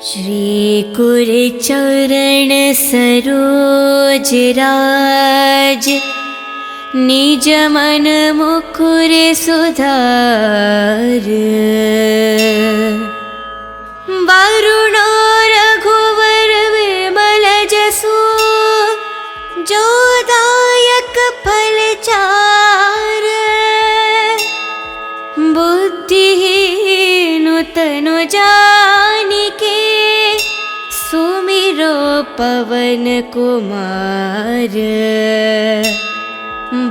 श्री कुरचरण सरोज राज, निज मन मुकुर सुधार। वरुणो रघुवर विमल जसु, जो दायक फल चार। बुद्धिहीन तनु जानिके, सुमिरो पवन कुमार।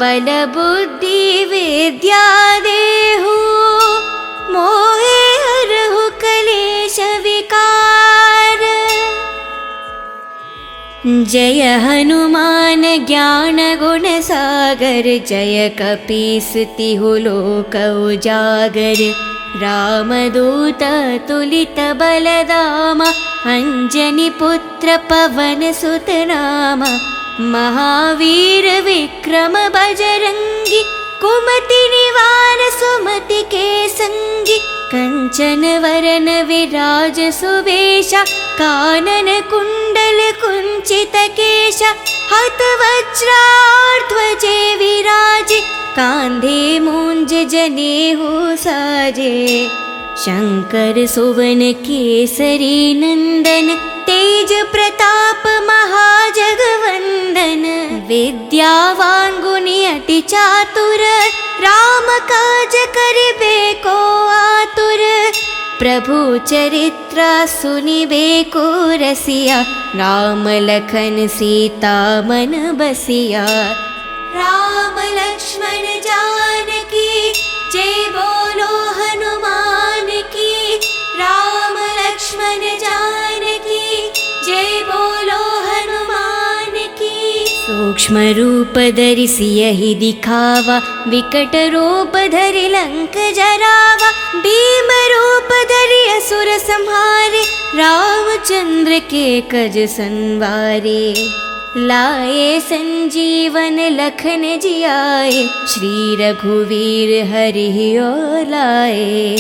बल बुद्धि विद्या देहु, मोहे हरहु कलेश विकार। जय हनुमान ज्ञान गुण सागर, जय कपीस तिहु लोक उजागर। रामदूत तुलित बलधामा, अंजनी पुत्र पवन सुत नामा। महावीर विक्रम बजरंगी, कुमति निवार सुमति के संगी। कंचन वरन विराज सुवेशा, कानन कुंडल कुंचित केशा। हत वज्राध्वजे विराजे, कांधे मूंज जनेऊ साजे। शंकर सुवन केसरी नंदन, तेज प्रताप महाजगवंदन। विद्यावान गुणी अति चातुर, राम काज करिबे को आतुर। प्रभु चरित्र सुनिबे को रसिया, राम लखन सीता मन बसिया। राम लक्ष्मण जानकी, जय बोलो हनुमान की। राम लक्ष्मण जानकी, जय बोलो हनुमान की। सूक्ष्म रूप धरि सियहि दिखावा, विकट रूप धरि लंक जरावा। भीम रूप धरि असुर संहारे, रामचंद्र के कज संवारे। लाए संजीवन लखन जियाए, श्री रघुवीर हरि लाए।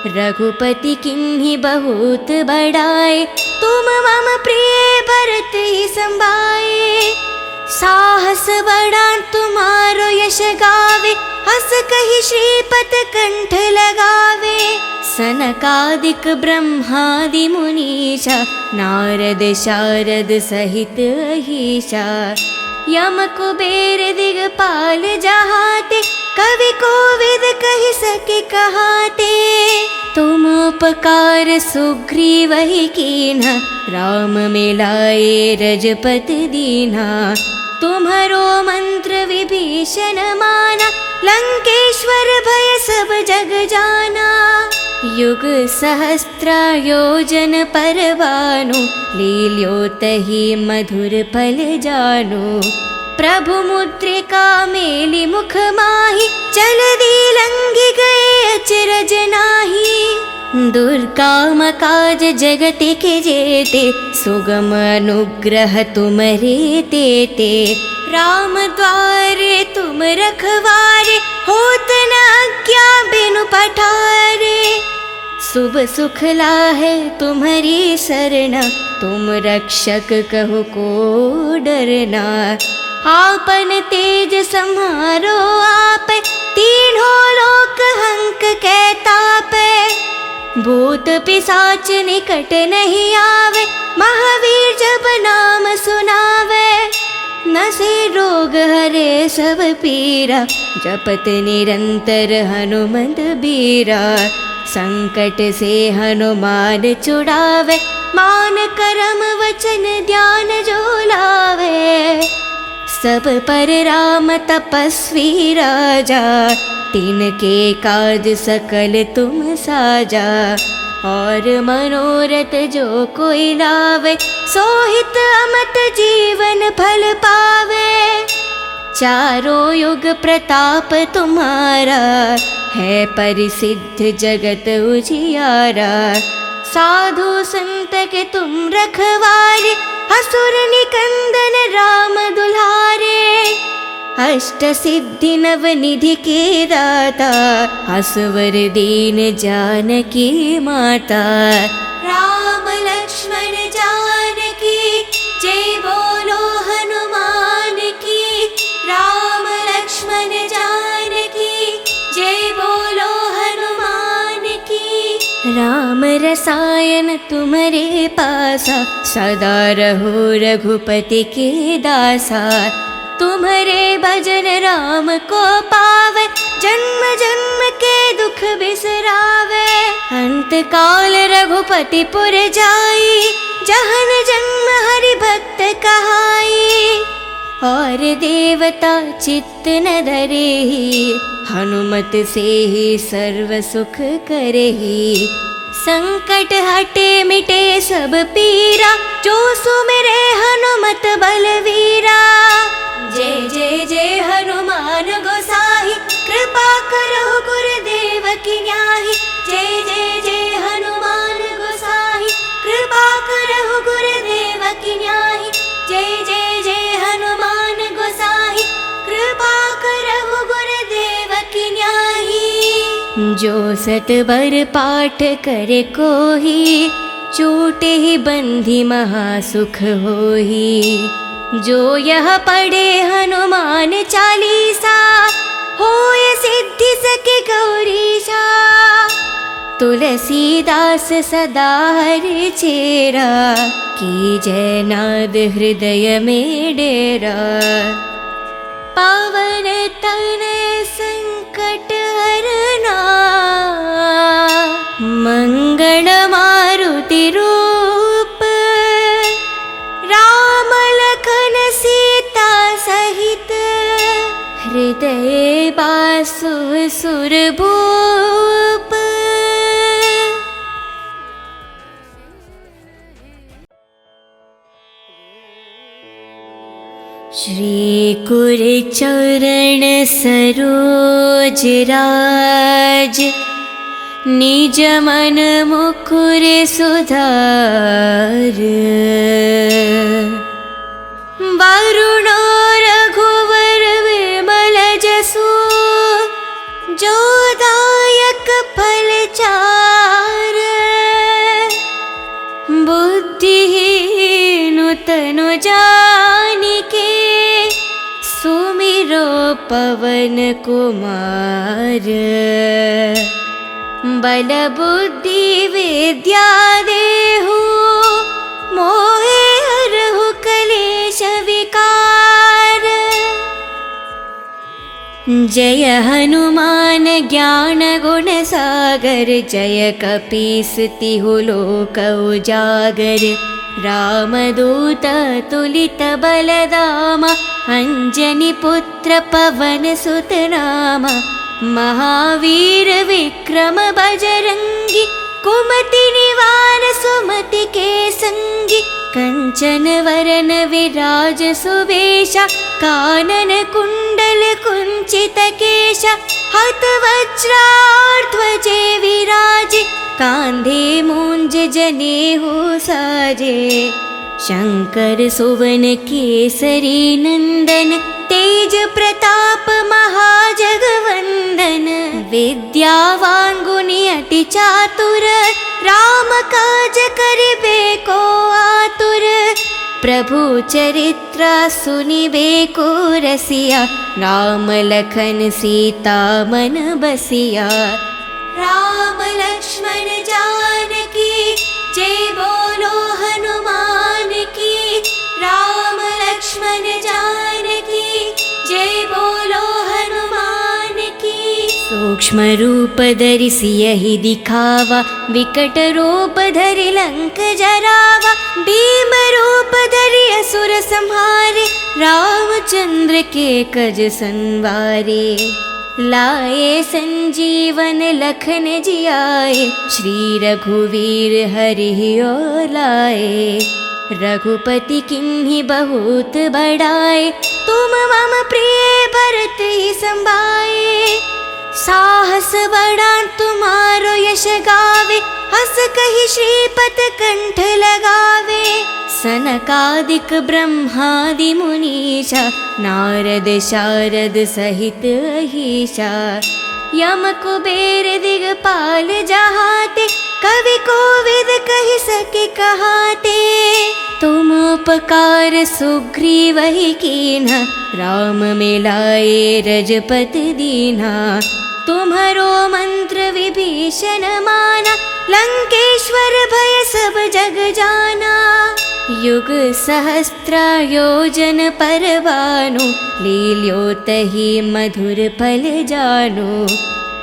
रघुपति किन्हि बहुत बड़ाए, तुम मम प्रिय भरत ही संभाए। साहस बड़ा तुम्हारो यश गावे, हस कहि श्रीपत कंठ लगावे। सनकादिक ब्रह्मादि मुनीषा, नारद शारद सहित अहीशा। यम कुबेर दिगपाल जहाते, कवि कोविद कहि सके कहाते। तुम उपकार सुग्रीव ही कीन्हा, राम मिलाए रजपत दीन्हा। तुम्हारो मंत्र विभीषण माना, लंकेश्वर भय सब जग जाना। युग सहस्त्र योजन पर भानु, लील्योतहि मधुर फल जानु। प्रभु मुद्रिका मेलि मुख माहि, जलधि लंघि गए अचरज नाहि। दुर्गम काज जगति के जेते, सुगम अनुग्रह तुम्हरे तेते। राम द्वारे तुम रखवारे, होत न आज्ञा बिनु पठारे। शुभ सुख लाहे तुम्हारी सरना, तुम रक्षक कहो को डरना। आपन तेज सम्हारो आप, तीनों लोक हंक कै तापै। भूत पिशाच निकट नहीं आवे, महावीर जब नाम सुनावे। नसे रोग हरे सब पीरा, जपत निरंतर हनुमंत बीरा। संकट से हनुमान छुड़ावे, मान करम वचन ध्यान जो लावे। सब पर राम तपस्वी राजा, तिनके काज सकल तुम साजा। और मनोरथ जो कोई लावे, सोहित अमत जीवन फल पावे। चारों युग प्रताप तुम्हारा, है परिसिद्ध जगत उजियारा। साधु संत के तुम रखवारे, असुर निकंदन राम दुलारे। अष्ट सिद्धि नव निधि के दाता, असवर दीन जानकी माता। राम लक्ष्मण जय बोलो हनुमान की, राम लक्ष्मण जानकी, जय बोलो हनुमान की। राम रसायन तुम्हारे पासा, सदा रहो रघुपति के दासा। तुम्हारे भजन राम को पावे, जन्म जन्म के दुख बिसरावे। अंत काल रघुपति पुर जाई, जहन जन्म हरि भक्त कहाई। और देवता चित्त न धरेहि, हनुमत से ही सर्व सुख करेहि। संकट हटे मिटे सब पीरा, जो सुमिरे हनुमत बलवीरा। जय जय जय हनुमान गोसाई, कृपा करो गुरुदेव की न्याही। जय जय जय हनुमान गोसाई, कृपा करो गुरुदेव की न्याही। जय जय जय हनुमान गोसाई, कृपा करो गुरुदेव की न्याही। जो सत बर पाठ करे कोही, चोटे ही बंधी महासुख होही। जो यह पढ़े हनुमान चालीसा, होय सिद्धि सके गौरीशा। तुलसीदास सदा हरि चेरा, की जय नाद हृदय में डेरा। पावन तनय संकट हरना, मंगल मारुति रूप। राम लखन सीता सहित, हृदय बासु सुरभूप। श्री कुर चरण सरोज राज, निज मन मुकुर सुधार। वरुणो रघुवर विमल जसु, जो दायक फल चार। बुद्धिहीन तनु जानिके, सुमिरो पवन कुमार। बल बुद्धि विद्या देहु, मोहे हरहु कलेश विकार। जय हनुमान ज्ञान गुण सागर, जय कपीस तिहु लोक उजागर। रामदूत तुलित बलधामा, अंजनी पुत्र पवन सुत नामा। महावीर विक्रम बजरंगी, कुमति निवार सुमति के संगी। कंचन वरन विराज सुवेशा, कानन कुंडल कुंचित केशा। हत वज्राध्वजे विराजे, कांधे मूंज जनेऊ साजे। शंकर सुवन केसरी नंदन, तेज प्रताप महाजगवंदन। विद्यावान गुणी अति चातुर, राम काज करिबे को आतुर। प्रभु चरित्र सुनिबे को रसिया, राम लखन सीता मन बसिया। राम लक्ष्मण जानकी, जय बोलो हनुमान की। राम लक्ष्मण जानकी, जय बोलो हनुमान की। सूक्ष्म रूप धरि सियहि दिखावा, विकट रूप धरि लंक जरावा। भीम रूप धरि असुर संहारे, रामचंद्र के कज संवारे। लाए संजीवन लखन जियाए, श्री रघुवीर हरि और लाए। रघुपति किन्हीं बहुत बड़ाए, तुम मम प्रिय भरत ही संभाए। साहस बड़ा तुम्हारो यश गावे, हस कहि श्रीपत कंठ लगावे। सनकादिक ब्रह्मादि मुनीषा, नारद शारद सहित अहीशा। यम कुबेर दिगपाल जहाते, कवि कोविद कहि सके कहाते। तुम उपकार सुग्रीव ही कीन्हा, राम मिलाए रजपति दीन्हा। तुम्हारो मंत्र विभीषण माना, लंकेश्वर भय सब जग जाना। युग सहस्त्र योजन पर भानु, लील्यो तहि मधुर फल जानु।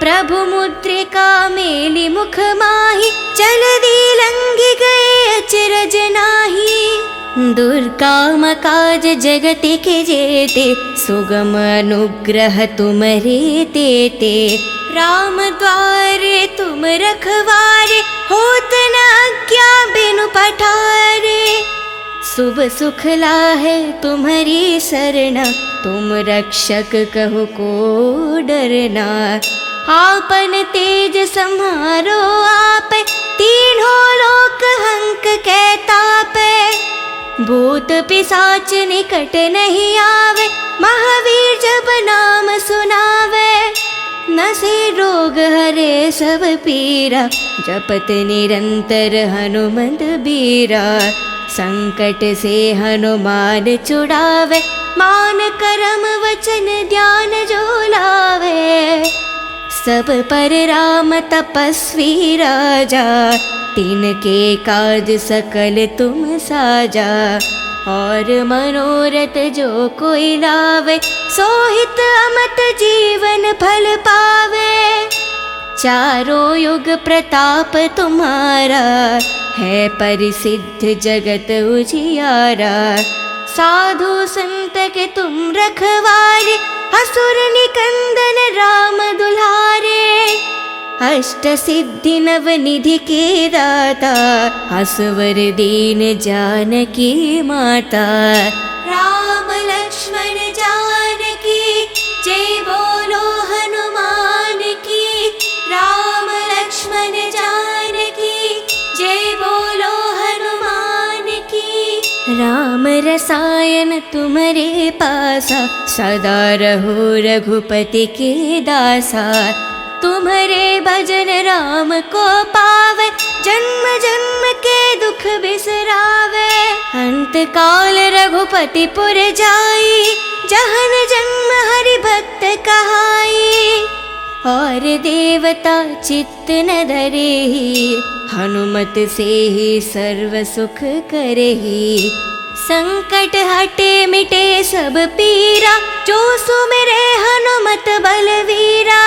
प्रभु मुद्रिका मेलि मुख माहि, जलधि लंघि गए अचरज नाहि। दुर्गम काज जगति के जेते, सुगम अनुग्रह तुमरे तेते। राम द्वारे तुम रखवारे, होत न आज्ञा बिनु पठारे। शुभ सुख लाहे तुम्हारी सरना, तुम रक्षक कहो को डरना। आपन तेज सम्हारो आपे, तीनों लोक हंक कै तापे। भूत पिशाच निकट नहीं आवे, महावीर जब नाम सुनावे। नसे रोग हरे सब पीरा, जपत निरंतर हनुमंत बीरा। संकट से हनुमान छुड़ावे, मान करम वचन ध्यान जो लावे। सब पर राम तपस्वी राजा, तिनके काज सकल तुम साजा। और मनोरथ जो कोई लावे, सोहित अमत जीवन फल पावे। चारों युग प्रताप तुम्हारा, है परिसिद्ध जगत उजियारा। साधु संत के तुम रखवारे, असुर निकंदन राम दुलारे। अष्ट सिद्धि नव निधि के दाता, असवर दीन जानकी माता। राम लक्ष्मण जानकी, जय बोलो हनुमान की। राम लक्ष्मण जानकी, जय बोलो हनुमान की। राम रसायन तुम्हारे पासा, सदा रहो रघुपति के दासा। तुम्हारे भजन राम को पावे, जन्म जन्म के दुख बिसरावे। अंत काल रघुपति पुर जाई, जहन जन्म हरि भक्त कहाई। और देवता चित्त न धरेहि, हनुमत से ही सर्व सुख करेहि। संकट हटे मिटे सब पीरा, जो सुमिरे हनुमत बलवीरा।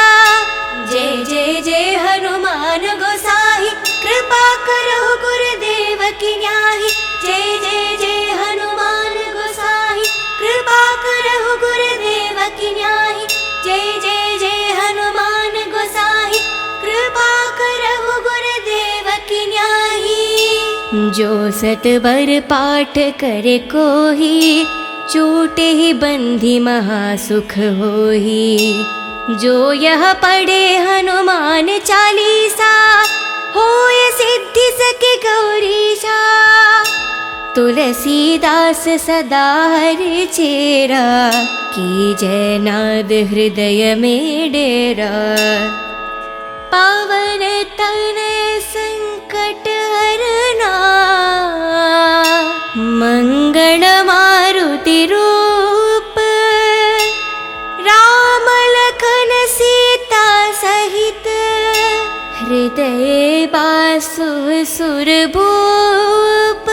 जय जय जय हनुमान गोसाई, कृपा करो गुरुदेव की न्याही। जय जय जय हनुमान गोसाई, कृपा करो गुरुदेव की न्याही। जय जय जय हनुमान गोसाई, कृपा करो गुरुदेव की न्याही। जो सतबर पाठ करे कोही, छूटे ही बंधी महासुख होही। जो यह पढ़े हनुमान चालीसा, होय सिद्धि सके गौरीशा। तुलसीदास सदा हरि चेरा, की जय नाद हृदय में डेरा। पावन तनय संकट हरना, मंगल मारुति रूप। राम लखन सीता सहित, हृदय बासु सुर भूप।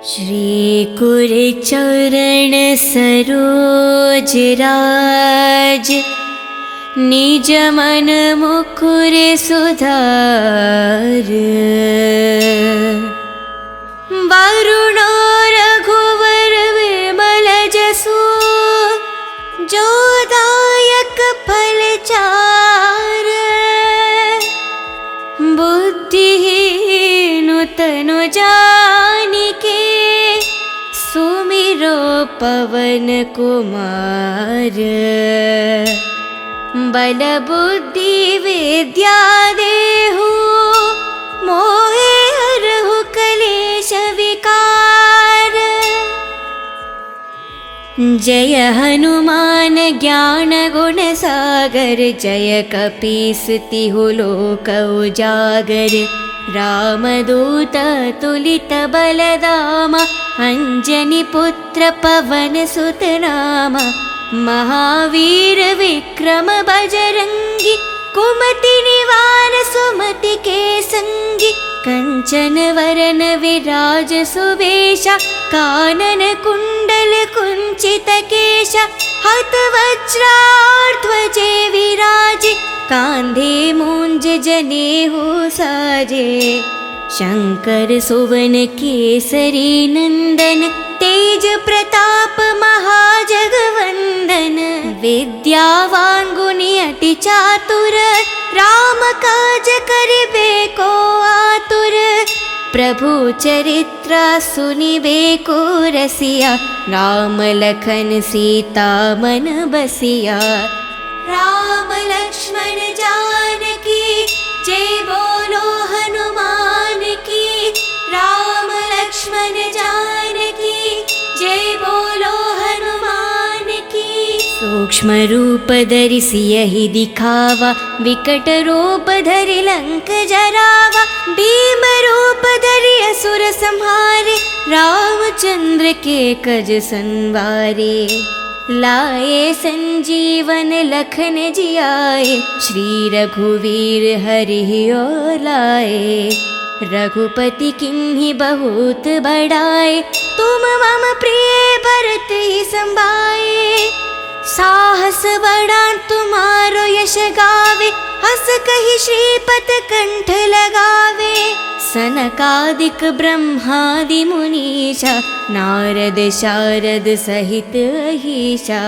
श्री कुर चरण सरोज राज, निज मन मुकुर सुधार। वरुण रघुवर विमल जसु, जो दायक फल चार। बुद्धिहीन तनु जानिके, सुमिरो पवन कुमार। बल बुद्धि विद्या देहु, मोहे हरहु कलेश विकार। जय हनुमान ज्ञान गुण सागर, जय कपीस तिहु लोक उजागर। रामदूत तुलित बलधाम, अंजनी पुत्र पवन सुत नाम। महावीर विक्रम बजरंगी, कुमति निवार सुमति के संगी। कंचन वरन विराज सुवेशा, कानन कुंडल कुंचित केशा। हत वज्राध्वजे विराजे, कांधे मूंज जनेऊ साजे। शंकर सुवन केसरी नंदन, तेज प्रताप महाजगवंदन। विद्यावान गुणी अति चातुर, राम काज करिबे को आतुर। प्रभु चरित्र सुनिबे को रसिया, राम लखन सीता मन बसिया। राम लक्ष्मण जानकी, जय बोलो हनुमान की। राम लक्ष्मण जानकी, जय बोलो हनुमान की। सूक्ष्म रूप धरि सियहि दिखावा, विकट रूप धरि लंक जरावा। भीम रूप धरि असुर संहारे, रामचंद्र के कज संवारे। लाए संजीवन लखन जियाए, श्री रघुवीर हरि और लाए। रघुपति किन्हि बहुत बड़ाए, तुम मम प्रिय भरत ही संभाए। साहस बड़ा तुम्हारो यश गावे, हस कहि श्रीपत कंठ लगावे। सनकादिक ब्रह्मादि मुनीषा, नारद शारद सहित अहीशा।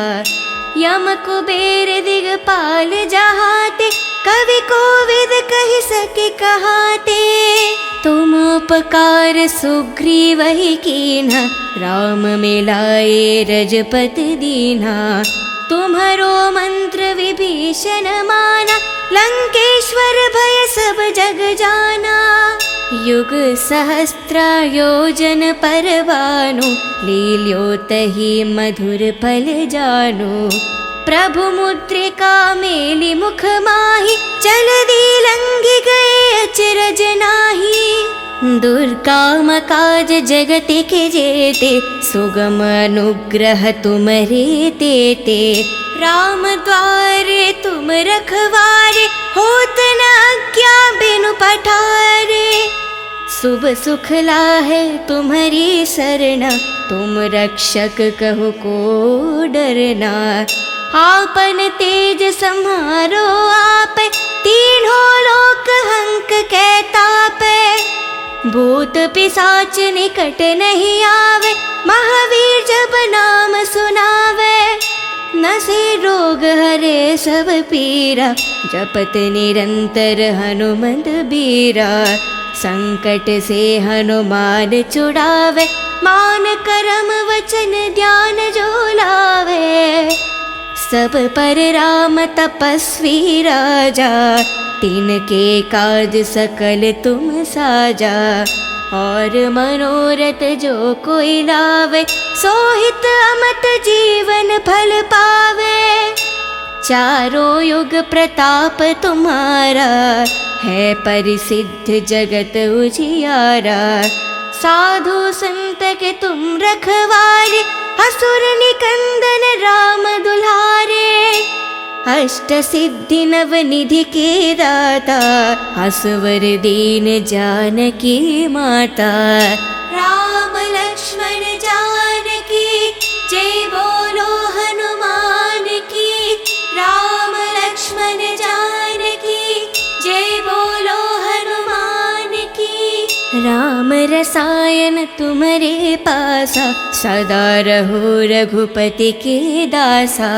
यम कुबेर दिगपाल जहाते, कवि कोविद कहि सके कहाते। तुम उपकार सुग्रीव ही कीन्हा, राम मिलाए रजपत दीन्हा। तुम्हारो मंत्र विभीषण माना, लंकेश्वर भय सब जग जाना। युग सहस्त्र योजन पर भानु, लील्योतहि मधुर फल जानु। प्रभु मुद्रिका मेलि मुख माहि, जलधि लंघि गए अचरज नाहि। दुर्गम काज जगति के जेते, सुगम अनुग्रह तुम्हरे तेते। राम द्वारे तुम रखवारे, होत न आज्ञा बिनु पठारे। शुभ सुख लाहे तुम्हारी सरना, तुम रक्षक कहो को डरना। आपन तेज सम्हारो आप, तीनों लोक हंक के तापे। भूत पिशाच निकट नहीं आवे, महावीर जब नाम सुनावे। नसे रोग हरे सब पीरा, जपत निरंतर हनुमत बीरा। संकट से हनुमान छुड़ावे, मान करम वचन ध्यान जो लावे। सब पर राम तपस्वी राजा, तिनके काज सकल तुम साजा। और मनोरथ जो कोई लावे, सोहित अमत जीवन फल पावे। चारों युग प्रताप तुम्हारा, है परिसिद्ध जगत उजियारा। साधु संत के तुम रखवारे, असुर निकंदन राम दुलारे। अष्ट सिद्धि नव निधि के दाता, असवर दीन जानकी माता। राम लक्ष्मण जानकी, जय बोलो हनुमान की। राम लक्ष्मण जानकी, जय बोलो हनुमान की। राम रसायन तुम्हारे पासा, सदा रहो रघुपति के दासा।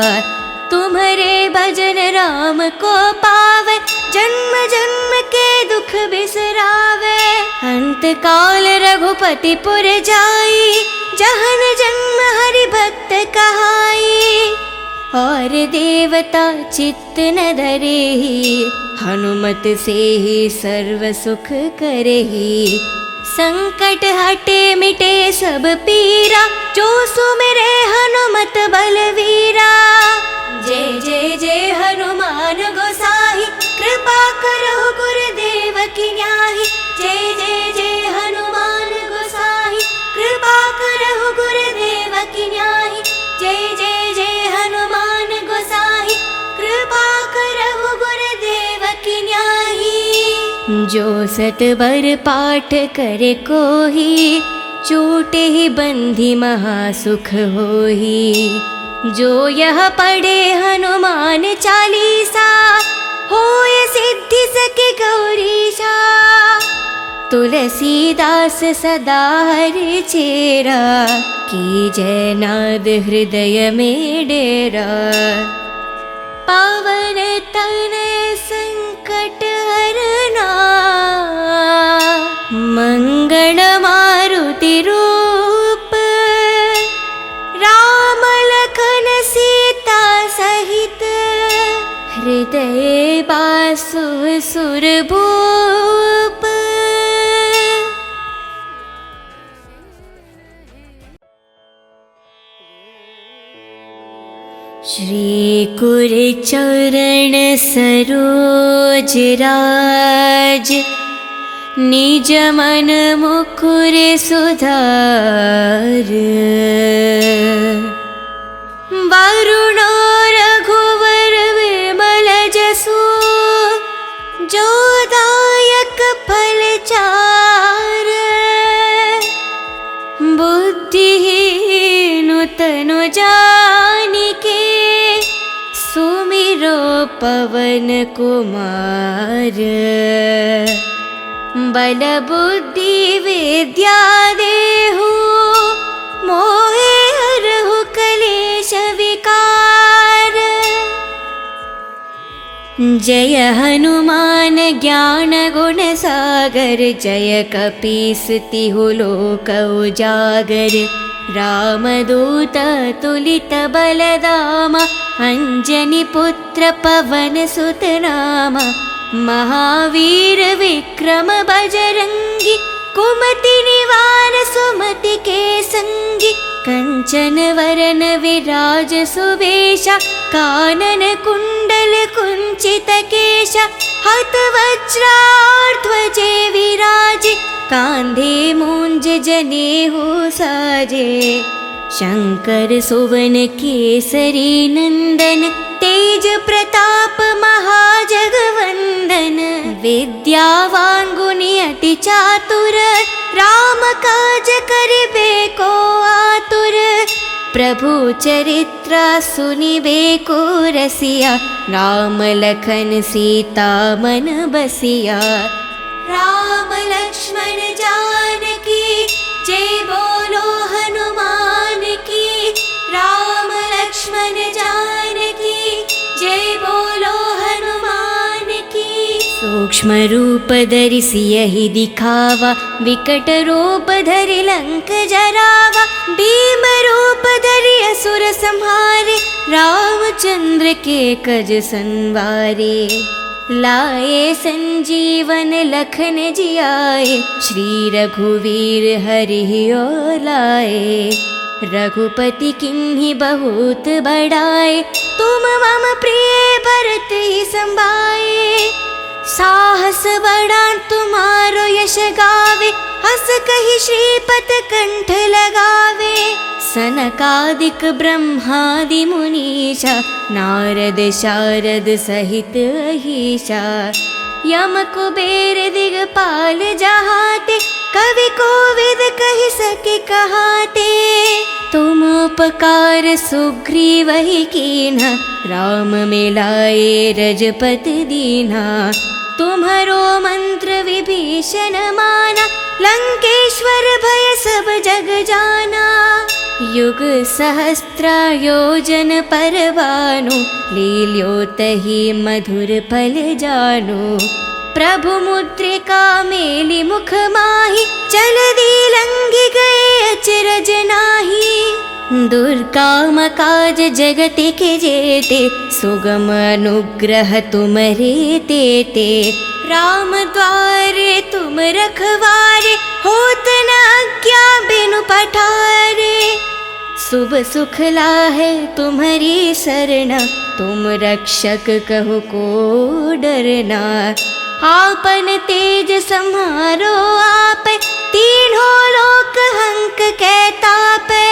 तुम्हारे भजन राम को पावे, जन्म जन्म के दुख बिसरावे। अंत काल रघुपति पुर जाई, जहन जन्म हरि भक्त कहाई। और देवता चित्त न धरेहि, हनुमत से ही सर्व सुख करेहि। संकट हटे मिटे सब पीरा, जो सुमिरे हनुमत बलवीरा। जय जय जय हनुमान गोसाई, कृपा करो गुरुदेव की न्याही। जय जय जय हनुमान गोसाई, कृपा करो गुरुदेव की न्याही। जय जय जय हनुमान गोसाई, कृपा करो गुरुदेव की न्याही। जो सतबर पाठ करे कोही, छूटे ही बंधी महासुख होही। जो यह पढ़े हनुमान चालीसा, होय सिद्धि सके गौरीशा। तुलसीदास सदा हरि चेरा, की जय नाद हृदय में डेरा। पावन तनय संकट हरना, मंगल मारुति रूप। राम लखन सीता सहित, हृदय बासु सुरभूप। श्री कुरचरण सरोज राज, निज मन मुकुर सुधार। वरुण रघुवर विमल जसु, जो दायक फल चार। बुद्धिहीन तनु जानिके, सुमिरो पवन कुमार। बल बुद्धि विद्या देहु, मोहे हरहु कलेश विकार। जय हनुमान ज्ञान गुण सागर, जय कपीस तिहु लोक उजागर। रामदूत तुलित बलधामा, अंजनी पुत्र पवन सुत नामा। महावीर विक्रम बजरंगी, कुमति निवार सुमति के संगी। कंचन वरन विराज सुबेशा, कानन कुंडल कुंचित केशा। हत वज्राध्वजे विराजे, कांधे मूंज जनेऊ साजे। शंकर सुवन केसरी नंदन, तेज प्रताप महाजगवंदन। विद्यावान गुणी अति चातुर, राम काज करिबे को आतुर। प्रभु चरित्र सुनिबे को रसिया, राम लखन सीता मन बसिया। राम लक्ष्मण जानकी, जय बोलो हनुमान की। राम लक्ष्मण जानकी, जय बोलो हनुमान की। सूक्ष्म रूप धरि सियहि दिखावा, विकट रूप धरि लंक जरावा। भीम रूप धरि असुर संहारे, रामचंद्र के कज संवारे। लाए संजीवन लखन जियाए, श्री रघुवीर हरि ओर लाए। रघुपति किन्हीं बहुत बड़ाए, तुम मम प्रिय भरत ही संभाए। साहस बड़ा तुम्हारो यश गावे, हस कहि श्रीपत कंठ लगावे। सनकादिक ब्रह्मादि मुनीषा, नारद शारद सहित अहीशा। यम कुबेर दिगपाल जहाते, कवि कोविद कहि सके कहाते। तुम उपकार सुग्रीव ही कीन्हा, राम मिलाए रजपत दीन्हा। तुम्हारो मंत्र विभीषण माना, लंकेश्वर भय सब जग जाना। युग सहस्त्र योजन पर भानु, लील्यो तहि मधुर फल जानु। प्रभु मुद्रिका मेलि मुख माहि, जलधि लंघि गए अचरज नाही। दुर्काम काज जगत के जेते, सुगम अनुग्रह तुमरे तेते। राम द्वारे तुम रखवारे, होत न आज्ञा बिनु पठारे। शुभ सुख लाहे तुम्हारी सरना, तुम रक्षक कहो को डरना। आपन तेज सम्हारो आप, तीनों लोक हंक के तापे।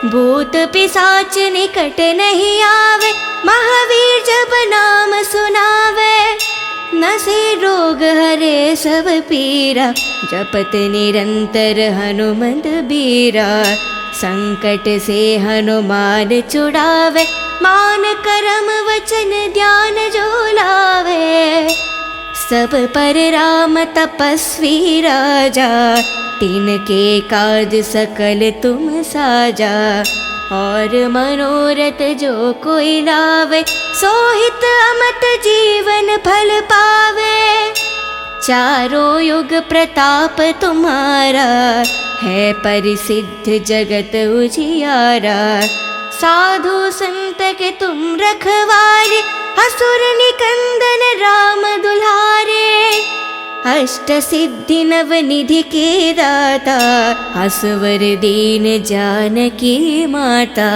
भूत पिशाच निकट नहीं आवे, महावीर जब नाम सुनावे। नसे रोग हरे सब पीरा, जपत निरंतर हनुमंत बीरा। संकट से हनुमान छुड़ावे, मान करम वचन ध्यान जो लावे। सब पर राम तपस्वी राजा, तिनके काज सकल तुम साजा। और मनोरथ जो कोई लावे, सोहित अमत जीवन फल पावे। चारों युग प्रताप तुम्हारा, है परिसिद्ध जगत उजियारा। साधु संत के तुम रखवारे, असुर निकंदन राम दुलारे। अष्ट सिद्धि नव निधि के दाता, असवर दीन जानकी माता।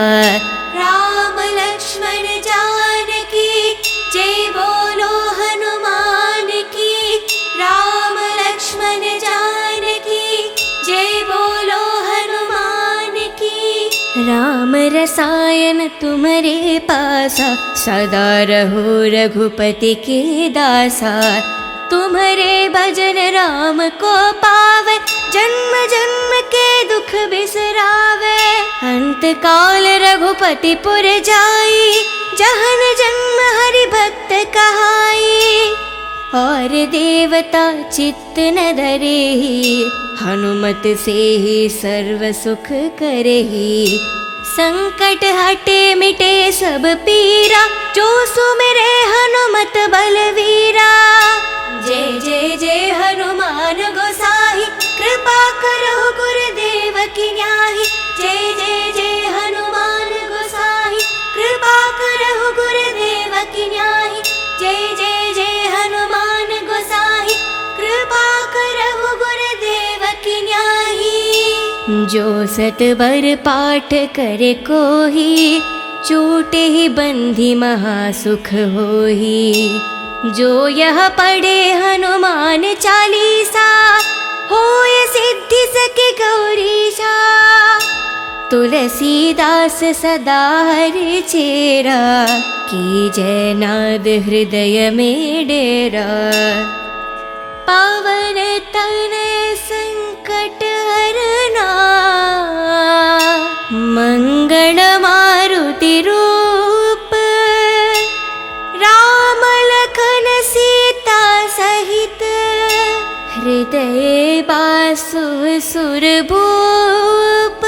राम लक्ष्मण जानकी, जय बोलो हनुमान की। राम लक्ष्मण जानकी, जय बोलो हनुमान की। राम रसायन तुम्हारे पासा, सदा रहो रघुपति के दासा। तुम्हारे भजन राम को पावे, जन्म जन्म के दुख बिसरावे। अंत काल रघुपति पुर जाई, जहन जन्म हरि भक्त कहाई। और देवता चित्त न धरेहि, हनुमत से ही सर्व सुख करेहि। संकट हटे मिटे सब पीरा, जो सुमिरे हनुमत बलवीरा। जय जय जय हनुमान गोसाई, कृपा करो गुरुदेव की न्याही। जय जय जय हनुमान गोसाई, कृपा करो गुरुदेव की न्याही। जय जय जय हनुमान गोसाई, कृपा करो गुरुदेव की न्याही। जो सत बर पाठ करे कोही, छूटे ही बंधी महासुख होही। जो यह पढ़े हनुमान चालीसा, होय सिद्धि सके गौरीशा। तुलसीदास सदा हरि चेरा, की जय नाद हृदय में डेरा। पावन तनय संकट हरना, मंगल मारुति रूप। राम लखन सीता सहित, हृदय बासु सुर भूप।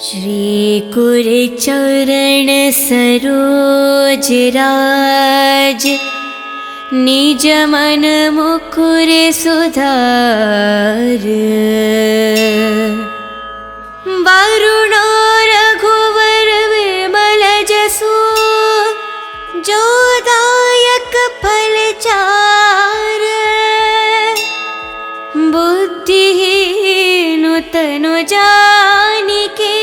श्री कुर चरण सरोज राज, निज मन मुकुर सुधार। वरुण रघुवर विमल जसु, जो दायक फल चार। बुद्धिहीन तनु जानिके,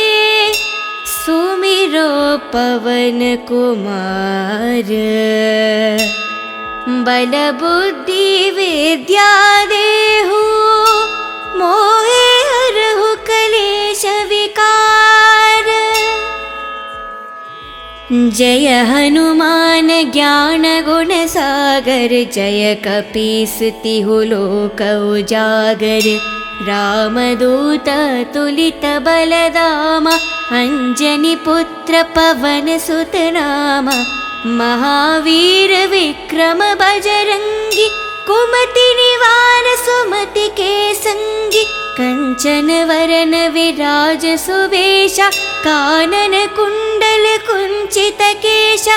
सुमिरो पवन कुमार। बल बुद्धि विद्या देहु, मोहे हरहु कलेश विकार। जय हनुमान ज्ञान गुण सागर, जय कपीस तिहु लोक उजागर। रामदूत तुलित बलदामा, अंजनी पुत्र पवन सुत नामा। महावीर विक्रम बजरंगी, कुमति निवार सुमति के संगी। कंचन वरन विराज सुबेशा, कानन कुंडल कुंचित केश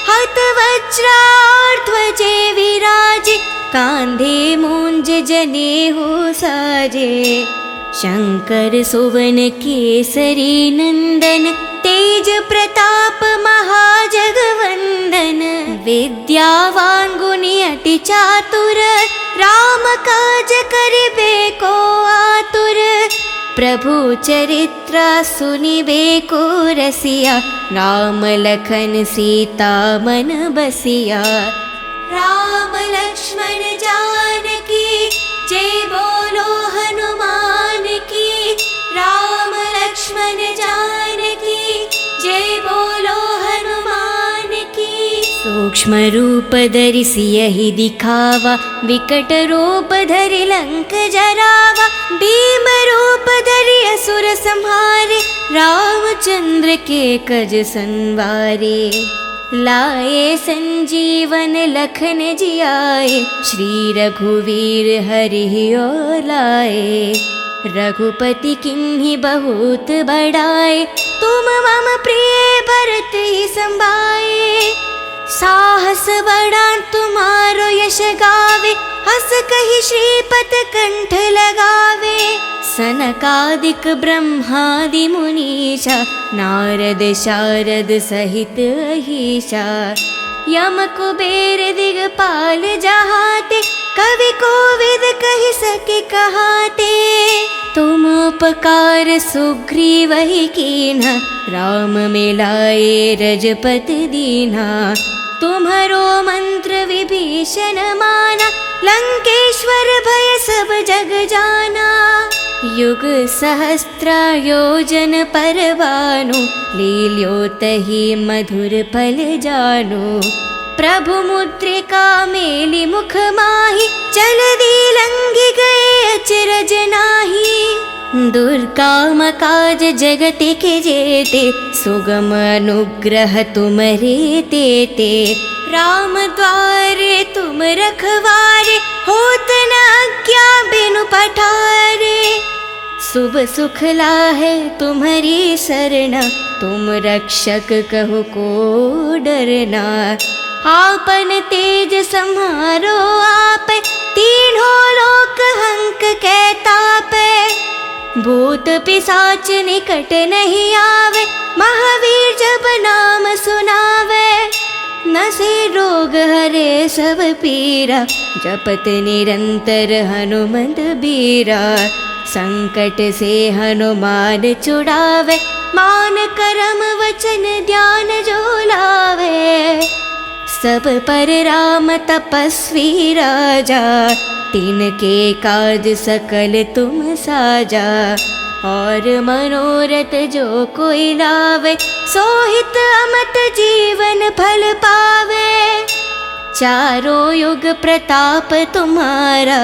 हत वज्राध्वजे विराजे कांधे मूंज जनेऊ साजे शंकर सुवन केसरी नंदन तेज प्रताप महाजगवंदन विद्यावान गुणी अति चातुर राम काज करिबे को आतुर प्रभु चरित्र सुनिबे को रसिया राम लखन सीता मन बसिया राम लक्ष्मण जानकी जय बोलो हनुमान की राम लक्ष्मण जानकी जय बोलो हनुमान की सूक्ष्म रूप धरि सियहि दिखावा विकट रूप धरि लंक जरावा भीम रूप धरि असुर संहारे रामचंद्र के कज संवारे लाए संजीवन लखन जियाए श्री रघुवीर हरि ओर लाए रघुपति किन्हीं बहुत बड़ाए तुम मम प्रिय भरत ही संभाए साहस बड़ा तुम्हारो यश गावे हस कहि श्रीपत कंठ लगावे सनकादिक ब्रह्मादि मुनीषा नारद शारद सहित अहीशा यम कुबेर दिगपाल जहाते कवि कोविद कहि सके कहाते तुम उपकार सुग्रीव ही कीन्हा राम मिलाए रजपति दीन्हा तुम्हारो मंत्र विभीषण माना लंकेश्वर भय सब जग जाना युग सहस्त्र योजन पर भानु लील्योतहि मधुर फल जानु प्रभु मुद्रिका मेलि मुख माहि जलधि लंघि गए अचरज नाही दुर्गम काज जगति के जेते सुगम अनुग्रह तुम्हारे तेते राम द्वारे तुम रखवारे होत न आज्ञा बिनु पठारे शुभ सुख लाहे तुम्हारी शरण तुम रक्षक कहो को डरना आपन तेज सम्हारो आप तीनों लोक हंक कहतापे भूत पिशाच निकट नहीं आवे महावीर जब नाम सुनावे नसे रोग हरे सब पीरा जपत निरंतर हनुमंत बीरा संकट से हनुमान छुड़ावे मान करम वचन ध्यान जो लावे सब पर राम तपस्वी राजा तिनके काज सकल तुम साजा और मनोरथ जो कोई लावे सोहित अमत जीवन फल पावे चारों युग प्रताप तुम्हारा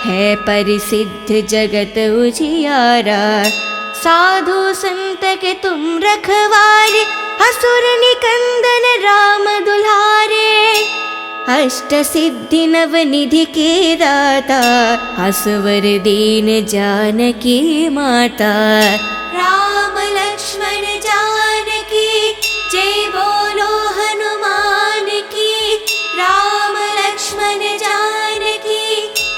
है परिसिद्ध जगत उजियारा साधु संत के तुम रखवारे असुर निकंदन राम दुलारे अष्ट सिद्धि नव निधि के दाता असवर दीन जानकी माता राम लक्ष्मण जानकी जय बोलो हनुमान की राम लक्ष्मण जानकी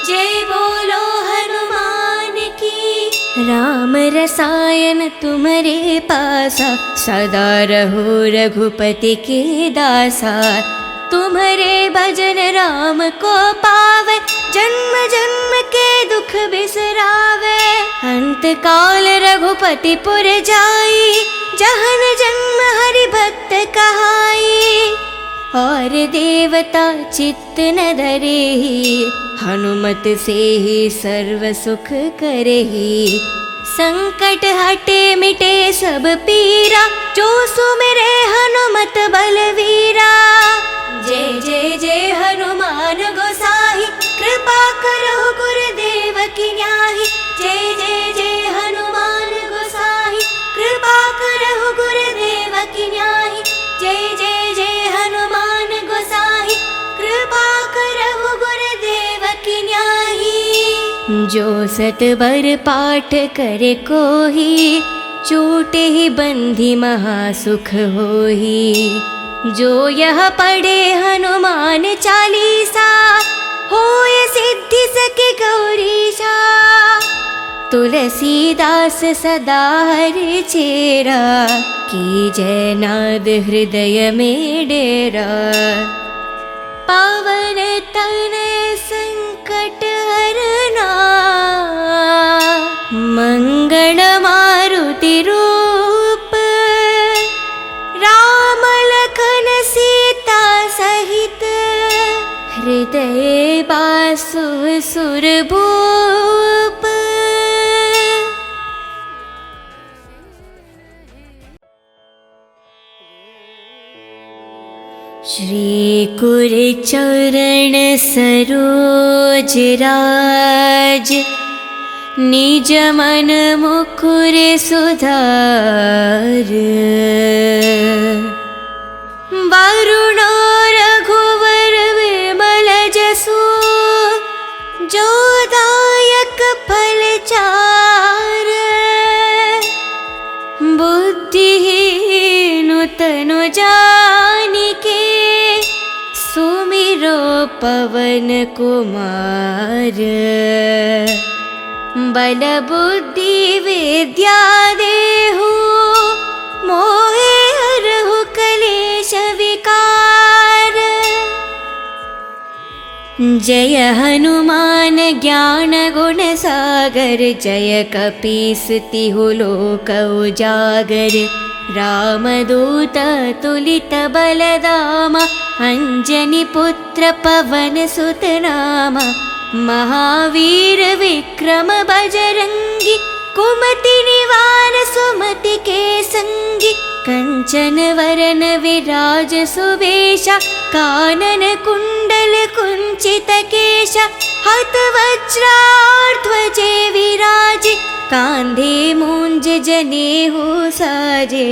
जय बोलो हनुमान की राम रसायन तुम्हारे पासा सदा रहो रघुपति के दासा तुम्हारे भजन राम को पावे जन्म जन्म के दुख बिसरावे अंत काल रघुपति पुर जाई जहन जन्म हरि भक्त कहाई और देवता चित्त न धरे हनुमत से ही सर्व सुख करे संकट हटे मिटे सब पीरा जो सुमिरे हनुमत बलवीरा जय जय जय हनुमान गोसाई कृपा करो गुरुदेव की न्याही जय जय जय हनुमान गोसाई कृपा करो गुरुदेव की न्याही जय जय जय हनुमान गोसाई कृपा करो गुरुदेव की न्याही जो सतबर पाठ करे कोही चोटे ही बंधी महासुख होही। जो यह पढ़े हनुमान चालीसा, होय सिद्धि सके गौरीशा। तुलसीदास सदा हरि चेरा, कीजय नाद हृदय में डेरा। पावन तनय संकट हरना, मंगल मारुति रूप। राम लखन सीता सहित, हृदय बासु सुरभूप। श्री कुरचरण सरोज राज, निज मन मुकुर सुधार। वरुण रघुवर विमल जसु, जो दायक फल चार। बुद्धिहीन तनु जानिके, सुमिरो पवन कुमार। बल बुद्धि विद्या देहु, मोहे हरहु कलेश विकार। जय हनुमान ज्ञान गुण सागर, जय कपीस तिहु लोक उजागर। रामदूत तुलित बलधामा, अंजनी पुत्र पवन सुत नामा। महावीर विक्रम बजरंगी, कुमति निवार सुमति के संगी। कंचन वरन विराज सुबेशा, कानन कुंडल कुंचित केशा। हत वज्राध्वजे विराजे, कांधे मूंज जनेऊ साजे।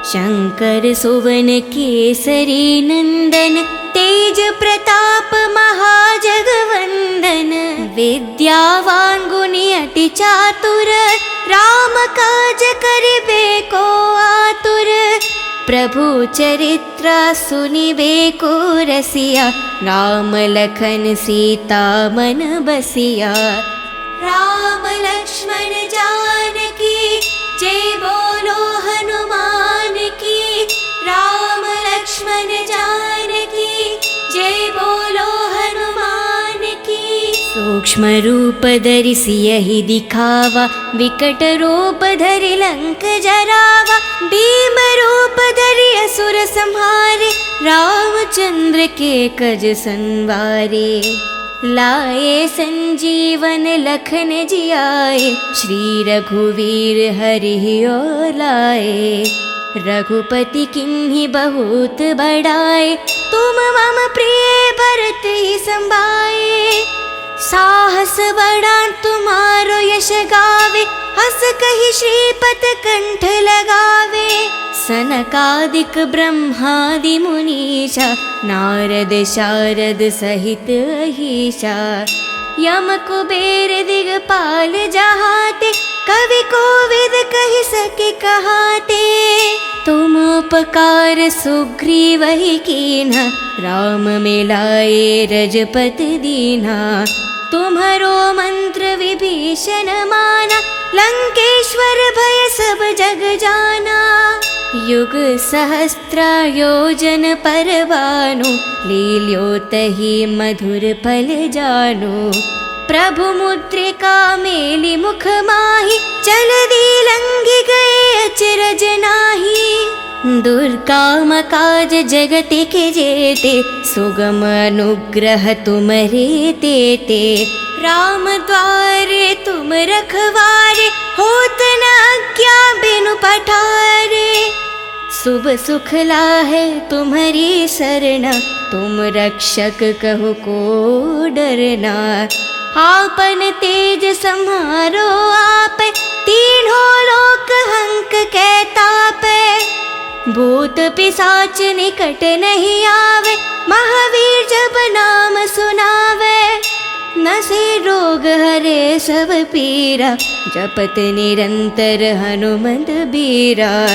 शंकर सुवन केसरी नंदन, तेज प्रताप महाजगवंदन। विद्यावान गुणी अति चातुर, राम काज करिबे को आतुर। प्रभु चरित्र सुनिबे को रसिया, राम लखन सीता मन बसिया। राम लक्ष्मण जानकी, जय बोलो हनुमान की। राम लक्ष्मण जानकी, जय बोलो हनुमान की। सूक्ष्म रूप धरि सियहि दिखावा, विकट रूप धरि लंक जरावा। भीम रूप धरि असुर संहारे, रामचंद्र के कज संवारे। लाए संजीवन लखन जियाए, श्री रघुवीर हरि ओर लाए। रघुपति किन्हीं बहुत बड़ाए, तुम मम प्रिय भरत ही संभाए। साहस बड़ा तुम्हारो यश गावे, हस कहि श्रीपत कंठ लगावे। सनकादिक ब्रह्मादि मुनीषा, नारद शारद सहित अहीशा। यम कुबेर दिगपाल जहाते, कवि कोविद कहि सके कहाते। तुम उपकार सुग्रीवहि कीन्हा, राम मिलाए रजपत दीन्हा। तुम्हरो मंत्र विभीषण माना, लंकेश्वर भय सब जग जाना। युग सहस्त्र योजन पर भानु, लील्योतहि मधुर फल जानु। प्रभु मुद्रिका मेलि मुख माहि, जलधि लंघि गए अचरज नाही। दुर्गम काज जगति के जेते, सुगम अनुग्रह तुम्हरे तेते। राम द्वारे तुम रखवारे, होत न आज्ञा बिनु पठारे। शुभ सुख लाहे तुम्हारी सरना, तुम रक्षक कहो को डरना। आपन तेज सम्हारो आप, तीनों लोक हंक के तापे। भूत पिशाच निकट नहीं आवे, महावीर जब नाम सुनावे। नसे रोग हरे सब पीरा, जपत निरंतर हनुमंत बीरा।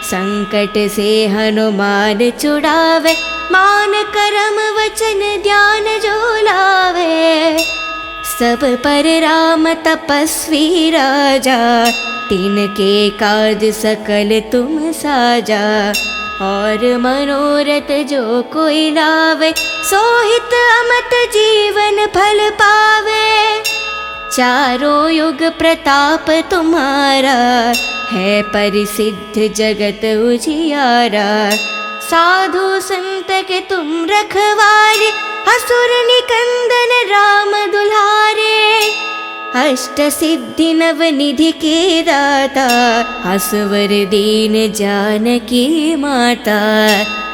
संकट से हनुमान छुड़ावे, मान करम वचन ध्यान जो लावे। सब पर राम तपस्वी राजा, तिनके काज सकल तुम साजा। और मनोरथ जो कोई लावे, सोहित अमत जीवन फल पावे। चारों युग प्रताप तुम्हारा, है परिसिद्ध जगत उजियारा। साधु संत के तुम रखवारे, असुर निकंदन राम दुल्हारे। अष्ट सिद्धि नव निधि के दाता, असवर दीन जानकी माता।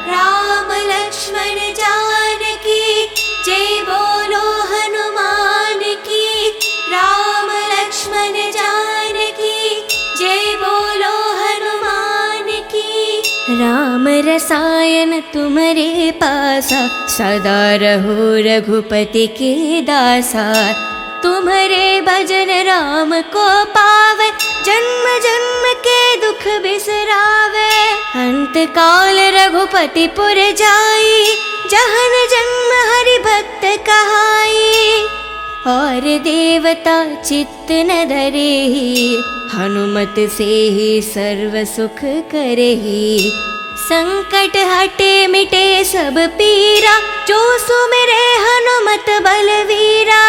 राम लक्ष्मण जानकी जय बोलो हनुमान की। राम लक्ष्मण जानकी जय बोलो हनुमान की। राम रसायन तुम्हारे पासा, सदा रहो रघुपति के दासा। तुम्हारे भजन राम को पावे, जन्म जन्म के दुख बिसरावे। अंत काल रघुपति पुर जाई, जहन जन्म हरि भक्त कहाई। और देवता चित्त न धरेहि, हनुमत से ही सर्व सुख करेहि। संकट हटे मिटे सब पीरा, जो सुमिरे हनुमत बलवीरा।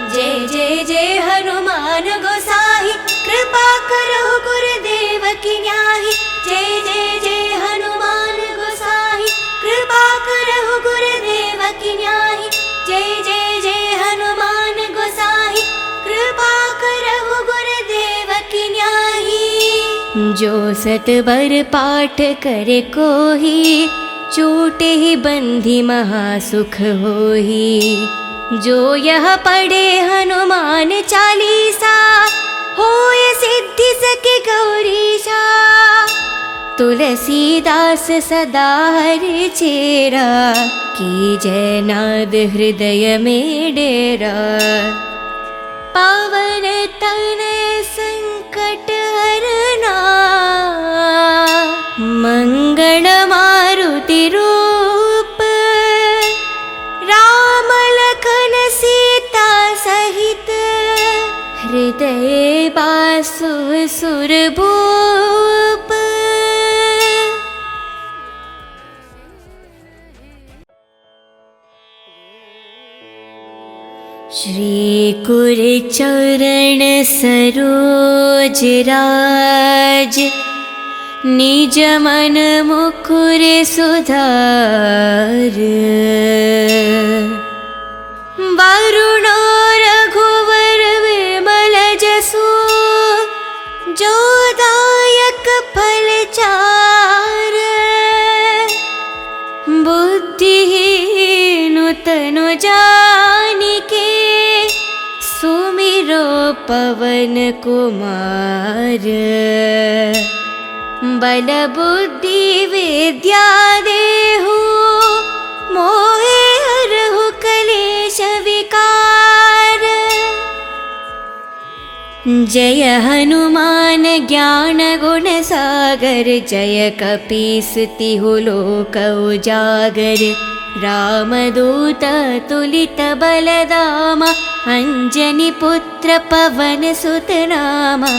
जय जय जय हनुमान गोसाई, कृपा करो गुरुदेव की न्याही। जय जय जय हनुमान गोसाई, कृपा करो गुरुदेव की न्याही। जय जय जय हनुमान गोसाई, कृपा करो गुरुदेव की न्याही। जो सत बर पाठ करे कोही, छूटे ही बंधी महासुख होही। जो यह पढ़े हनुमान चालीसा, होय सिद्धि सके गौरीशा। तुलसीदास सदा हरि चेरा, की जय नाद हृदय में डेरा। पावन तनय संकट हरना, मंगल मारुति रूप। राम लखन सीता सहित, हृदय बासु सुरभूप। श्री कुर चरण सरोज राज, निज मन मुकुर सुधार। वरुणो रघुवर विमल जसु, जो दायक फल चार। बुद्धिहीन तनु जानिके, सुमिरो पवन कुमार। बल बुद्धि विद्या देहु, मोहे हरहु कलेश विकार। जय हनुमान ज्ञान गुण सागर, जय कपीस तिहु लोक उजागर। रामदूत तुलित बलधामा, अंजनी पुत्र पवन सुत नामा।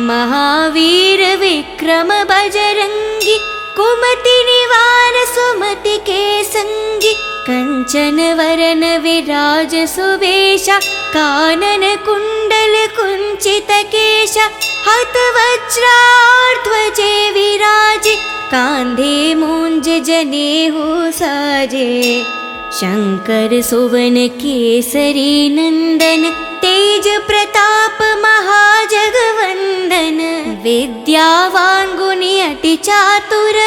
महावीर विक्रम बजरंगी, कुमति निवार सुमति के संगी। कंचन वरन विराज सुवेशा, कानन कुंडल कुंचित केशा। हत वज्राध्वजे विराजे, कांधे मूंज जनेऊ साजे। शंकर सुवन केसरी नंदन, तेज प्रताप महाजगवंदन। विद्यावान गुणी अति चातुर,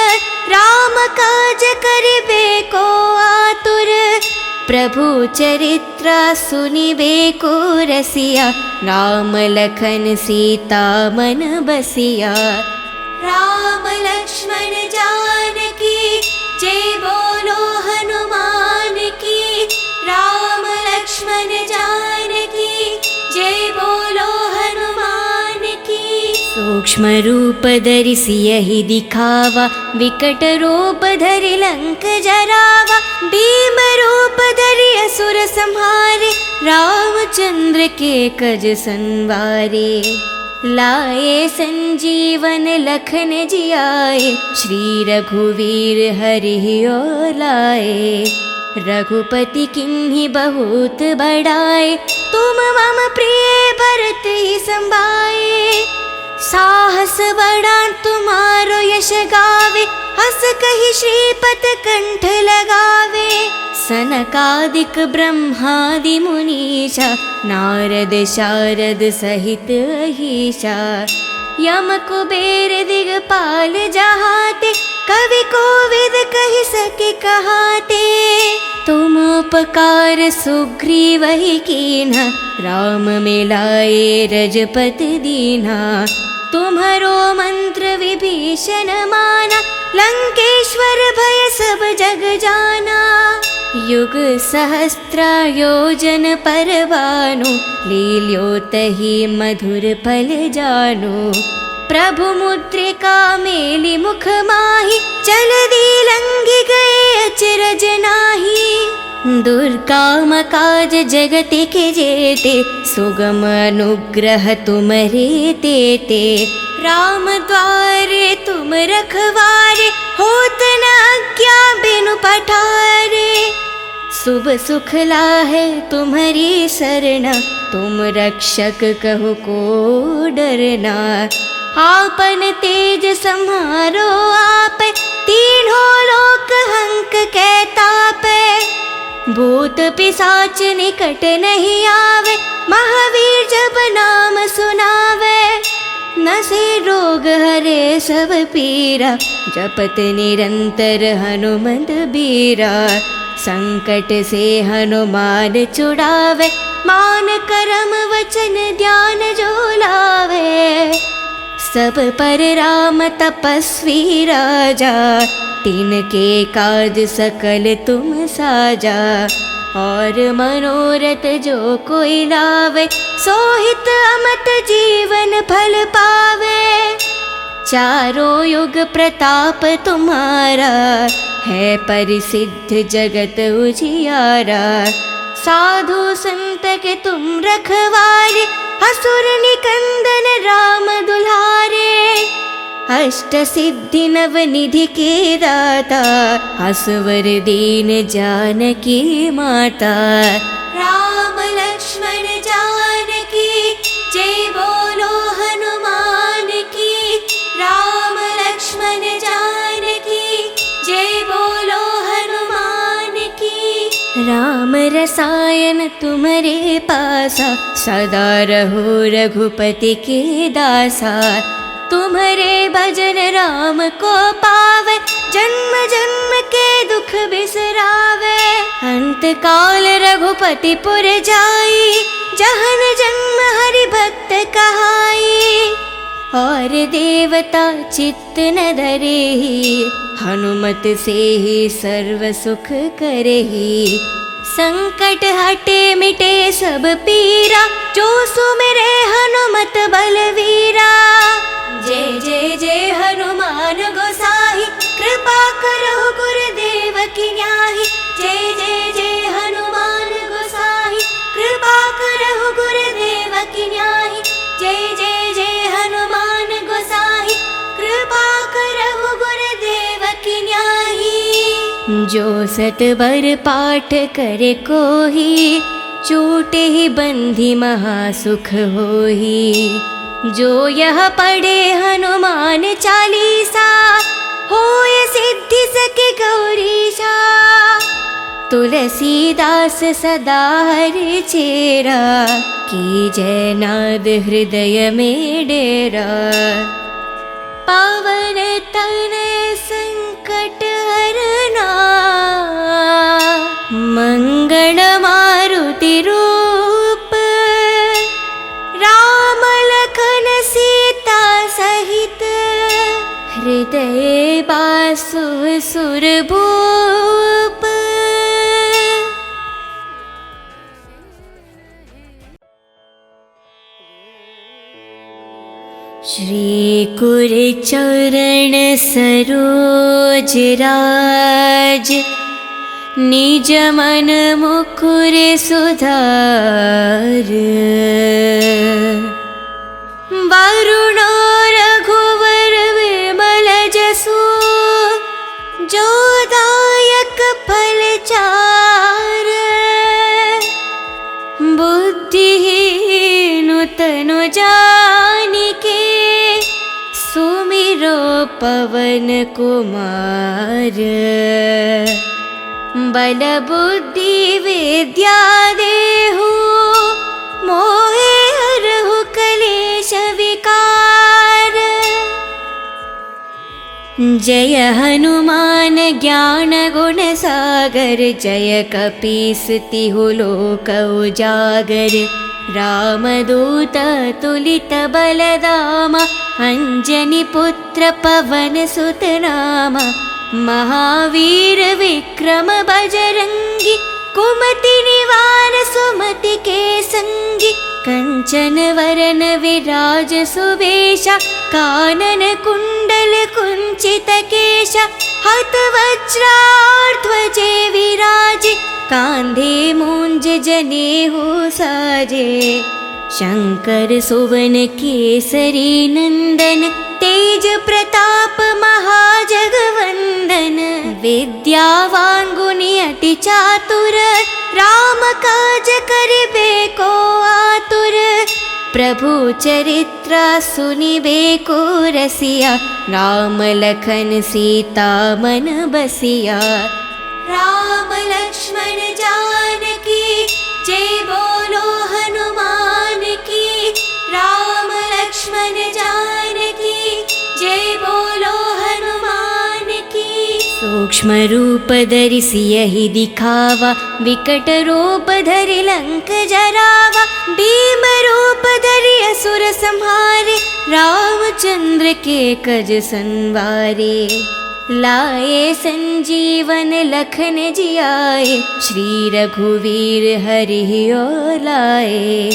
राम काज करिबे को आतुर। प्रभु चरित्र सुनिबे को रसिया, राम लखन सीता मन बसिया। राम लक्ष्मण जानकी जय बोलो हनुमान की। राम लक्ष्मण जानकी जय बोलो सूक्ष्म रूप धरि सियहि दिखावा, विकट रूप धरि लंक जरावा। भीम रूप धरि असुर संहारे, रामचंद्र के कज संवारे। लाए संजीवन लखन जियाए, श्री रघुवीर हरि लाए। रघुपति किन्हीं बहुत बड़ाए, तुम मम प्रिय भरत ही संभाए। साहस बड़ा तुम्हारो यश गावे, हस कहि श्रीपत कंठ लगावे। सनकादिक ब्रह्मादि मुनीषा, नारद शारद सहित अहीशा। यम कुबेर दिगपाल जहाते, कवि कोविद कहि सके कहाते। तुम उपकार सुग्रीव ही कीन्हा, राम मिलाए रजपति दीन्हा। तुम्हरो मंत्र विभीषण माना, लंकेश्वर भय सब जग जाना। युग सहस्त्र योजन पर भानु, लील्योतहि मधुर फल जानु। प्रभु मुद्रिका मेलि मुख माहि, जलधि लंघि गए अचरज नाहि। दुर्गम काज जगति के जेते, सुगम अनुग्रह तुम्हरे तेते। राम द्वारे तुम रखवारे, होत न आज्ञा बिनु पठारे। शुभ सुख लाहे तुम्हारी सरना, तुम रक्षक कहो को डरना। आपन तेज सम्हारो आपे, तीनों लोक हंक के तापे। भूत पिशाच निकट नहीं आवे, महावीर जब नाम सुनावे। नसे रोग हरे सब पीरा, जपत निरंतर हनुमंत बीरा। संकट से हनुमान छुड़ावे, मान करम वचन ध्यान जो लावे। सब पर राम तपस्वी राजा, तिनके काज सकल तुम साजा। और मनोरथ जो कोई लावे, सोहित अमत जीवन फल पावे। चारों युग प्रताप तुम्हारा, है परिसिद्ध जगत उजियारा। साधु संत के तुम रखवारे, असुर निकंदन राम दुलारे। अष्ट सिद्धि नव निधि के दाता, असवर दीन जानकी माता। राम लक्ष्मण जानकी, जय बोलो हनुमान की। राम लक्ष्मण जानकी, जय बोलो हनुमान की। राम रसायन तुम्हारे पासा, सदा रहो रघुपति के दासा। तुम्हारे भजन राम को पावे, जन्म जन्म के दुख बिसरावे। अंत काल रघुपति पुर जाई, जहन जन्म हरि भक्त कहाई। और देवता चित्त न धरेहि, हनुमत से ही सर्व सुख करेहि। संकट हटे मिटे सब पीरा, जो सुमिरे हनुमत बलवीरा। जय जय जय हनुमान गोसाई, कृपा करो गुरुदेव की न्याही। जय जय जय हनुमान गोसाई, कृपा करो गुरुदेव की न्याही। जय जय जय हनुमान गोसाई, कृपा करो गुरुदेव की न्याही। जो सत बर पाठ करे कोही, छूटे ही बंधी महासुख होही। जो यह पढ़े हनुमान चालीसा, होय सिद्धि सके गौरीशा। तुलसीदास सदा हरि चेरा, की जय नाद हृदय में डेरा। पावन तनय संकट हरना, मंगल मारुति रूप। राम लखन सीता सहित, हृदय बासु सुरभूप। श्री कुरचरण सरोज राज, निज मन मुकुर सुधार। वरुणो रघुवर विमल जसु, जो दायक फल चार। बुद्धिहीन तनु जानिके, सुमिरो पवन कुमार। बल बुद्धि विद्या देहु, मोहे हरहु कलेश विकार। जय हनुमान ज्ञान गुण सागर, जय कपीस तिहु लोक उजागर। रामदूत तुलित बलधामा, अंजनी पुत्र पवन सुत नामा। महावीर विक्रम बजरंगी, कुमति निवार सुमति के संगी। कंचन वरन विराज सुवेशा, कानन कुंडल कुंचित केशा। हत वज्राध्वजे विराजे, कांधे मूंज जनेऊ साजे। शंकर सुवन केसरी नंदन, तेज प्रताप महाजगवंदन। विद्यावान गुणी अति चातुर, राम काज करिबे को आतुर। प्रभु चरित्र सुनिबे को रसिया, राम लखन सीता मन बसिया। राम लक्ष्मण जानकी, जय बोलो हनुमान की। राम लक्ष्मण जानकी, जय बोलो हनुमान की। सूक्ष्म रूप धरि सियहि दिखावा, विकट रूप धरि लंक जरावा। भीम रूप धरि असुर संहारे, रामचंद्र के कज संवारे। लाए संजीवन लखन जियाए, श्री रघुवीर हरि लाए।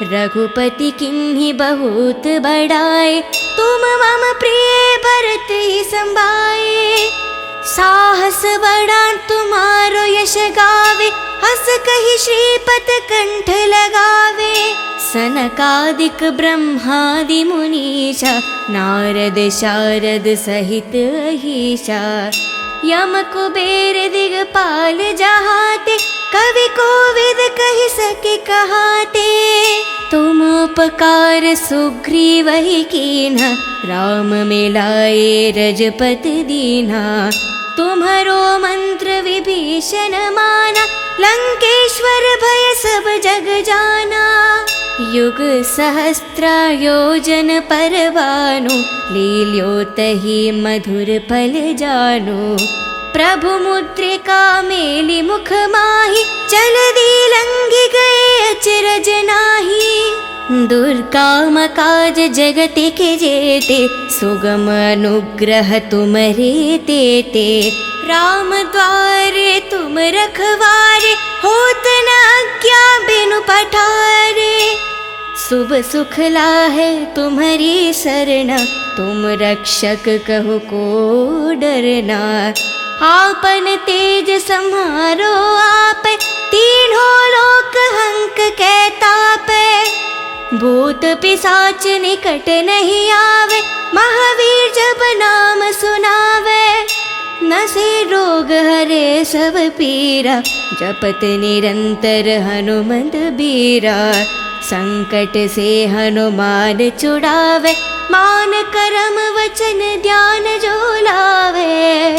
रघुपति किन्हि बहुत बड़ाए, तुम मम प्रिय भरत ही संभाए। साहस बड़ा तुम्हारो यश गावे, हस कहि श्रीपत कंठ लगावे। सनकादिक ब्रह्मादि मुनीषा, नारद शारद सहित अहीशा। यम कुबेर दिगपाल जहाते, कवि कोविद कहि सके कहाते। तुम उपकार सुग्रीव ही कीन्हा, राम मिलाए रजपत दीन्हा। तुम्हारो मंत्र विभीषण माना, लंकेश्वर भय सब जग जाना। युग सहस्त्र योजन पर भानु, लील्योतहि मधुर फल जानु। प्रभु मुद्रिका मेलि मुख माहि, जलधि लंघि गए अचरज नाहि। दुर्गम काज जगति के जेते, सुगम अनुग्रह तुम्हरे तेते। राम द्वारे तुम रखवारे, होत न आज्ञा बिनु पठारे। शुभ सुख लाहे तुम्हारी सरना, तुम रक्षक कहो को डरना। आपन तेज सम्हारो आप, तीनों लोक हंक कै तापै। भूत पिशाच निकट नहीं आवे, महावीर जब नाम सुनावे। नसे रोग हरे सब पीरा, जपत निरंतर हनुमंत बीरा। संकट से हनुमान छुड़ावे, मान करम वचन ध्यान जो लावे।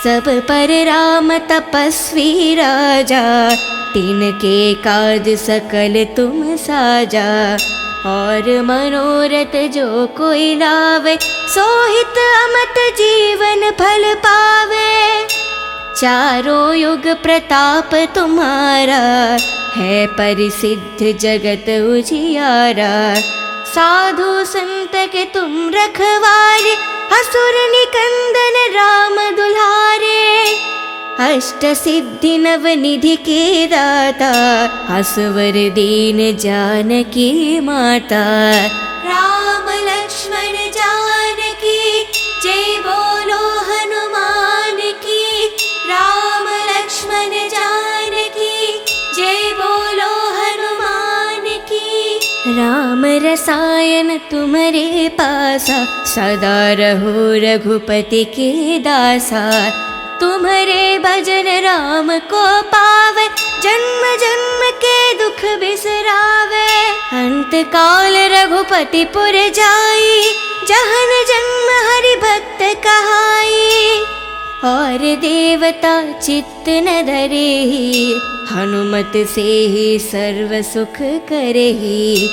सब पर राम तपस्वी राजा, तिनके काज सकल तुम साजा। और मनोरथ जो कोई लावे, सोहित अमत जीवन फल पावे। चारों युग प्रताप तुम्हारा, है परिसिद्ध जगत उजियारा। साधु संत के तुम रखवारे, असुर निकंदन राम दुलारे। अष्ट सिद्धि नव निधि के दाता, असवर दीन जानकी माता। राम लक्ष्मण लक्ष्मण जानकी जय बोलो हनुमान की। राम लक्ष्मण जानकी जय बोलो हनुमान की। राम रसायन तुम्हारे पासा सदा रहो रघुपति के दासा। तुम्हारे भजन राम को पावे जन्म जन्म के दुख बिसरावे। अंत काल रघुपति पुर जाई जहन जन्म हरि भक्त कहाई। और देवता चित्त न धरेहि हनुमत से ही सर्व सुख करेहि।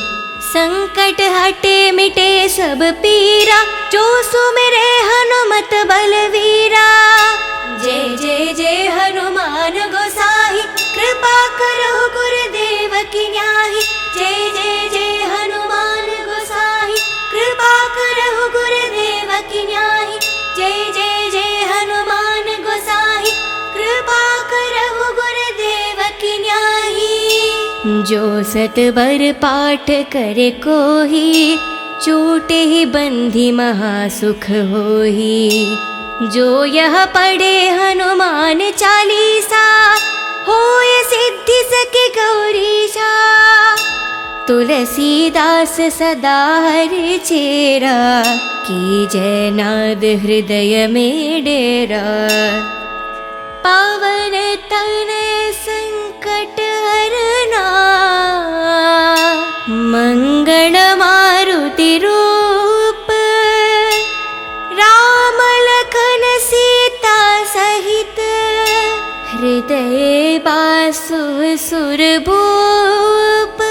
संकट हटे मिटे सब पीरा जो सुमिरे हनुमत बलवीरा। जय जय जय हनुमान गोसाई कृपा करो गुरुदेव की न्याही। जय जय जय हनुमान गोसाई कृपा करो गुरुदेव की न्याही। जय जय जय हनुमान गोसाई कृपा करो गुरुदेव की न्याही। जो सत बर पाठ करे कोही छूटे ही बंधी महासुख होही। जो यह पढ़े हनुमान चालीसा होय सिद्धि सके गौरीशा। तुलसीदास सदा हरि चेरा की जयनाद हृदय में डेरा। पावन तनय संकट हरना मंगल मारुति रूप। राम लखन सीता सहित हृदय बासु सुर भूप।